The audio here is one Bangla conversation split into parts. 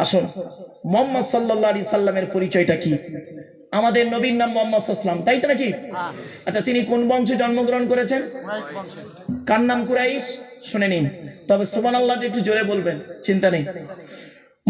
আসুন, মুহাম্মদ সাল্লাল্লাহু আলাইহি সাল্লামের পরিচয়টা কি? আমাদের নবীর নাম মুহাম্মদ সাল্লাল্লাহু আলাইহি সাল্লাম, তাই তো নাকি? আচ্ছা, তিনি কোন বংশে জন্মগ্রহণ করেছেন? কার নাম? কুরাইশ। শুনে নিন, তবে সুবহানাল্লাহ একটু জোরে বলবেন, চিন্তা নেই।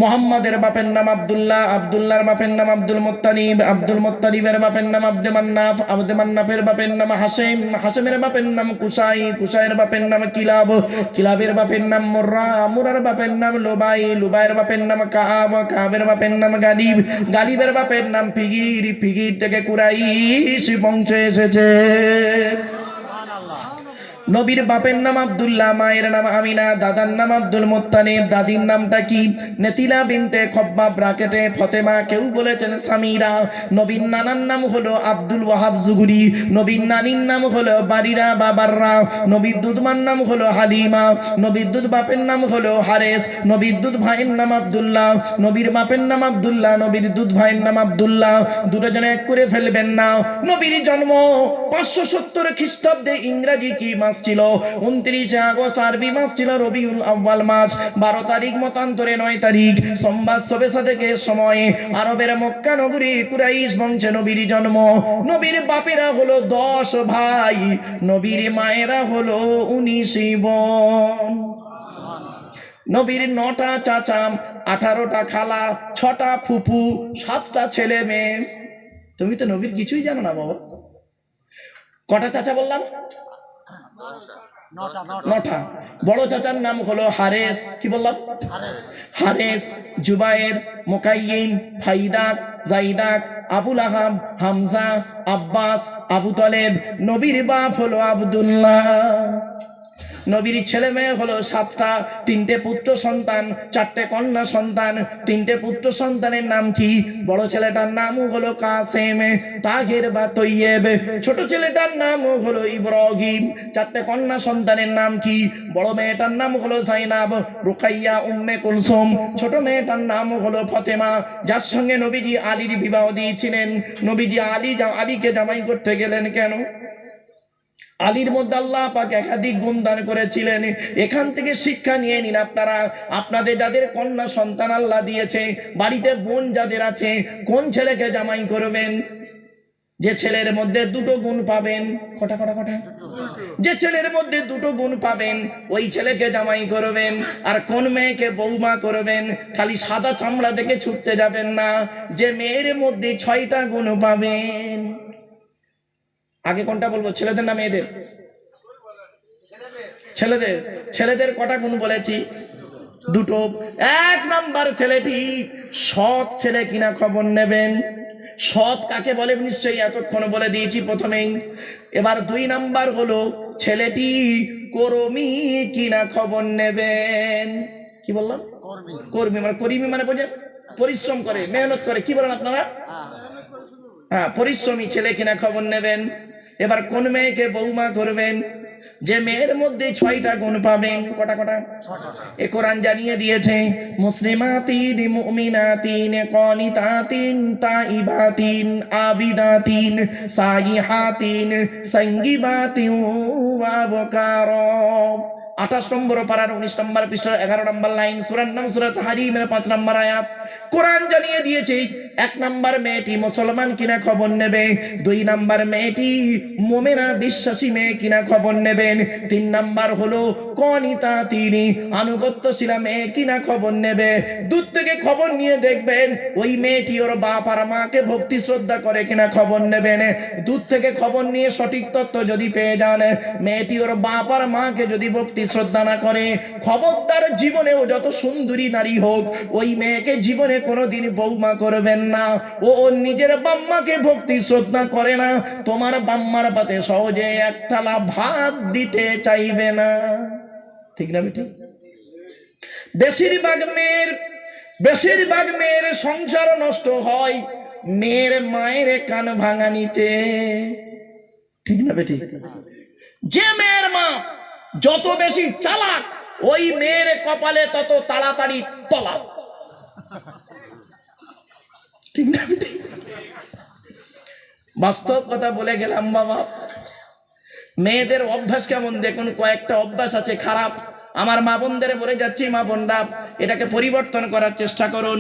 মুহাম্মাদের বাপের নাম আব্দুল্লাহ, আব্দুল্লাহর বাপের নাম আব্দুল মুত্তালিব, আব্দুল মুত্তালিবের বাপের নাম আব্দে মান্নাফ, আব্দে মান্নাফের বাপের নাম হাশিম, হাশিমের বাপের নাম কুসাই, কুসাইয়ের বাপের নাম কিলাব, কিলাবের বাপের নাম মুররা, মুরার বাপের নাম লুবাই, লুবাইয়ের বাপের নাম কাব, কাবের বাপের নাম গালিব, গালিবের বাপের নাম ফিগির, ফিগির থেকে কুরাইশ বংশে এসেছে। নবীর বাপের নাম আব্দুল্লাহ, মায়ের নাম আমিনা, দাদার নাম আব্দুল মুত্তালিব, দাদির নামটা কি? নেতিলা বিনতে খব্বাব ব্রাকেটে ফতেমা, কেউ বলেছেন সামিরা। নবীর নানার নাম হলো আব্দুল ওয়াহাব জুগুরি, নবীর নানির নাম হলো বারিরা বা বাররা, নবীর দুধমার নাম হলো হালিমা, নবীর দুধ বাপের নাম হলো হারেস, নবীর দুধ ভাইয়ের নাম আব্দুল্লাহ, নবীর বাপের নাম আব্দুল্লাহ, নবীর দুধ ভাইয়ের নাম আব্দুল্লাহ, দুটো জনে এক করে ফেলবেন না। নবীর জন্ম 570 খ্রিস্টাব্দে, ইংরেজি কি মাস ছিল? 29 আগস্ট, আরবি মাস ছিল রবিউল আউয়াল মাস, 12 তারিখ মতান্তরে 9 তারিখ সোমবার শবে সাদেকের সময়ে আরবের মক্কা নগরী কুরাইশ বংশে নবীর জন্ম। নবীর বাপেরা হলো 10 ভাই, নবীর মায়েরা হলো 19 বোন। নবীর 9টা চাচা, 18টা খালা, 6টা ফুফু, 7টা ছেলে মেয়ে। তুমি তো নবীর কিছুই জানো না বাবা। কটা চাচা বললাম? 9টা। বড় চাচার নাম হলো হারেস, কি বললাম? হারেস, জুবায়ের, মুকাইয়িম, ফাইদাক, জাইদাক, আবুল আহাব, হামজা, আব্বাস, আবু তালেব। নবীর বাপ হলো আব্দুল্লাহ। নবীর ছেলে মেয়ে হলো 7টা, 3টে পুত্র সন্তান, 4টে কন্যা সন্তান। 3টে পুত্র সন্তানের নাম কি? বড় ছেলেটার নাম হলো কাসেম, তাহের বা তৈয়েব। ছোট ছেলেটার নাম হলো ইব্রাহিম। 4টে কন্যা সন্তানের নাম কি? বড় মেয়েটার নাম হলো জাইনাব, রুকাইয়া, উম্মে কুলসুম। ছোট মেয়েটার নাম হলো ফাতেমা, যার সঙ্গে নবীজি আলীর বিবাহ দিয়েছিলেন। নবীজি আলীকে জামাই করতে গেলেন কেন? আলীর মধ্যে আল্লাহ পাক একাধিক গুণ দান করেছিলেন। এখান থেকে শিক্ষা নিয়ে নিন আপনারা। আপনাদের যাদের কন্যা সন্তান আল্লাহ দিয়েছে, বাড়িতে বোন যাদের আছে, কোন ছেলেকে জামাই করবেন? যে ছেলের মধ্যে 2টো গুণ পাবেন। কটা? যে ছেলের মধ্যে 2টো গুণ পাবেন, ওই ছেলেকে জামাই করবেন। আর কোন মেয়েকে বৌমা করবেন? খালি সাদা চামড়া দেখে ছুটতে যাবেন না, যে মেয়ের মধ্যে 6টা গুণ পাবেন। আগে কোনটা বলবো, ছেলেদের না মেয়েদের? ছেলেদের কটা গুণ বলেছি? 2টো। 1 নাম্বার ছেলেটি সৎ ছেলে কিনা খবর নেবেন। সৎ কাকে বলে নিশ্চয়ই এতক্ষণ বলে দিয়েছি প্রথমেই। এবার 2 নাম্বার হলো ছেলেটি কর্মী কিনা খবর নেবেন। কি বললাম? কর্মী মানে বোঝেন, পরিশ্রম করে, মেহনত করে। কি বলেন আপনারা? হ্যাঁ, পরিশ্রমী ছেলে কিনা খবর নেবেন। এবার কোন মেয়েকে বৌমা করবেন? যে মেয়ের মধ্যে 6টা গুণ পাবেন। কটা? এ কোরআন জানিয়ে দিয়েছে, মুসলিমাতিন, মুমিনাতিন, কানিতাতিন, তাইবাতিন, আবিদাতিন, সাইহাতিন, সাঙ্গিবাতিন ওয়া আবকার। 28 নম্বর পারার 19 নম্বর পৃষ্ঠা 11 নম্বর লাইন, সূরার নাম সূরা তাহরিমের 5 নম্বর আয়াত। কোরআন জানিয়ে দিয়েছে 1 নাম্বার মেয়েটি মুসলমান কিনা খবর নেবে, 2 নাম্বার মেয়েটি মুমিনা বিশ্বাসী মেয়ে কিনা খবর নেবেন, 3 নাম্বার হলো কনিতা, তিনি আনুগত্যশীলা মেয়ে কিনা খবর নেবে। দূর থেকে খবর নিয়ে দেখবেন ওই মেয়েটি ওর বাপ আর মাকে ভক্তি শ্রদ্ধা করে কিনা খবর নেবেন। দূর থেকে খবর নিয়ে সঠিক তথ্য যদি পেয়ে যান, মেয়েটি ওর বাপ আর মাকে যদি ভক্তি শ্রদ্ধা না করে, খবরদার জীবনেও যত সুন্দরী নারী হোক, ওই মেয়েকে জীবনে কোনোদিন বৌমা করবেন না। ও ওর নিজের বাম্মাকে ভক্তি শ্রদ্ধা করে না, তোমার বাম্মার পাতে সহজে 1 থালা ভাত দিতে চাইবে না। ঠিক না বেটি? বেশিরভাগ মেয়ের সংসার নষ্ট হয় মেয়ের মায়ের কান ভাঙানিতে। ঠিক না বেটি? যে মেয়ের মা যত বেশি চালাক, ওই মেয়ের কপালে তত তাড়াতাড়ি তলাক। ঠিক না বেটি? বাস্তব কথা বলে গেলাম বাবা। মেয়েদের অভ্যাস কেমন দেখুন, কয়েকটা অভ্যাস আছে খারাপ। আমার মা বোনদের বলে যাচ্ছি, মা বোনরা এটাকে পরিবর্তন করার চেষ্টা করুন।